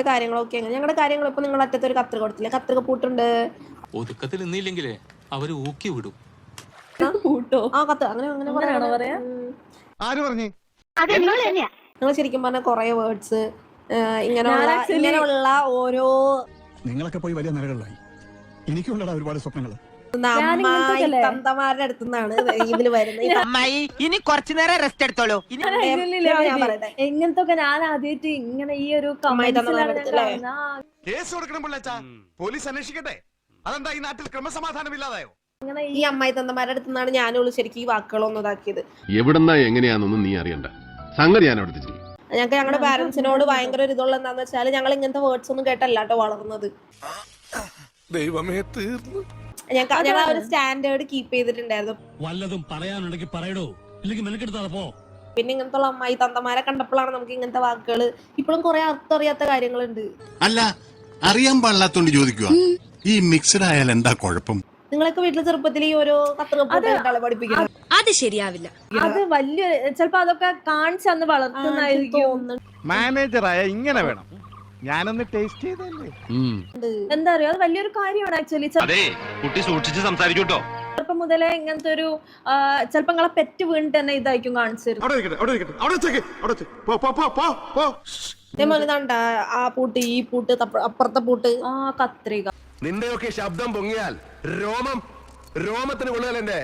കാര്യങ്ങളൊക്കെ ഞങ്ങളുടെ കാര്യങ്ങൾ ഇപ്പൊ നിങ്ങൾ അറ്റത്ത് ഒരു കത്രിക കൊടുത്തില്ല, കത്രിക പൂട്ടുണ്ട്. ഒതുക്കത്തിൽ നിന്നില്ലെങ്കിലേ അവര് ഊക്കി വിടും. ആ കത്ത് അങ്ങനെ അങ്ങനെ പറയാ. ആര് പറഞ്ഞു? നിങ്ങൾ ശരിക്കും പറഞ്ഞ കൊറേ വേർഡ്സ് ഇങ്ങനെയുള്ള ഓരോ നിങ്ങളൊക്കെ പോയി വലിയ നിലകളിലായി. എനിക്കുള്ളടാ ഒരുപാട് സ്വപ്നങ്ങൾ. അമ്മായി തന്തമാരുടെ അടുത്തുനിന്നാണ് ഇതില് വരുന്നത്. അമ്മായി ഇനി കുറച്ചു നേരം റെസ്റ്റ് എടുത്തോളൂ. എങ്ങനത്തെ ഞാൻ ആദ്യമായിട്ട് ഇങ്ങനെ ഈ ഒരു കേസ് കൊടുക്കണം പിള്ളേച്ചാ, പോലീസ് അന്വേഷിക്കട്ടെ. അതെന്താ ഈ നാട്ടിൽ ക്രമസമാധാനം ഇല്ലാതായോ? ഈ അമ്മായി തന്തമാരുടെ അടുത്തുനിന്നാണ് ഞാനുള്ളൂ ശരിക്കും ഈ വാക്കുകളൊന്നും ഇതാക്കിയത്. എവിടെന്നാ എങ്ങനെയാണെന്നൊന്നും നീ അറിയണ്ട, സംഗതി ഞാൻ അവിടുത്തെ ചെയ്യും. ഞങ്ങൾക്ക് ഞങ്ങളുടെ പാരന്റ്സിനോട് ഭയങ്കര ഒരു ഇതുള്ള എന്താന്ന് വെച്ചാൽ ഞങ്ങൾ ഇങ്ങനത്തെ വേർഡ്സ് ഒന്നും കേട്ടല്ലാട്ടോ വളർന്നത്. ദൈവമേ തീർന്നു. ഞങ്ങൾ ആ ഒരു സ്റ്റാൻഡേർഡ് കീപ്പ് ചെയ്തിട്ടുണ്ടായിരുന്നു. വല്ലതും പറയാനുണ്ടെങ്കിൽ പറയടോ, ഇല്ലെങ്കിൽ മെനക്കെടുത്താ പോ. പിന്നെ ഇങ്ങനത്തെ അമ്മായി തന്തമാരെ കണ്ടപ്പോഴാണ് നമുക്ക് ഇങ്ങനത്തെ വാക്കുകൾ. ഇപ്പോഴും കുറെ അർത്ഥം അറിയാത്ത കാര്യങ്ങളുണ്ട്. അല്ല, അറിയാൻ പാടില്ലാത്തോണ്ട് ചോദിക്കുക, ഈ മിക്സഡ് ആയാൽ എന്താ കുഴപ്പം? നിങ്ങളൊക്കെ വീട്ടിൽ ചെറുപ്പത്തിൽ ഈ ഓരോ കത്തുകളെ പഠിപ്പിക്കുന്നത് അത് ശരിയാവില്ല. അത് വലിയ ചിലപ്പോ അതൊക്കെ കാണിച്ച് അന്ന് വളർത്തുന്നതായിരിക്കും. മാനേജറായ ഇങ്ങനെ വേണം. ഞാനൊന്ന് ടേസ്റ്റ് ചെയ്തല്ലേ. എന്താ അറിയോ, അത് വലിയൊരു കാര്യമാണ് ആക്ച്വലി. കുട്ടി സൂക്ഷിച്ച് സംസാരിക്കൂട്ടോ. ചെറുപ്പം മുതലേ ഇങ്ങനത്തെ ഒരു ചിലപ്പോ നിങ്ങളെ പെറ്റ് വീണിട്ട് തന്നെ ഇതായിരിക്കും കാണിച്ചു തരും. ആ പൂട്ട്, ഈ പൂട്ട്, അപ്പുറത്തെ പൂട്ട്, ആ കത്രിക. നിന്റെയൊക്കെ ശബ്ദം പൊങ്ങിയാൽ രോമത്തിന് കൊള്ളുകയല്ലേ.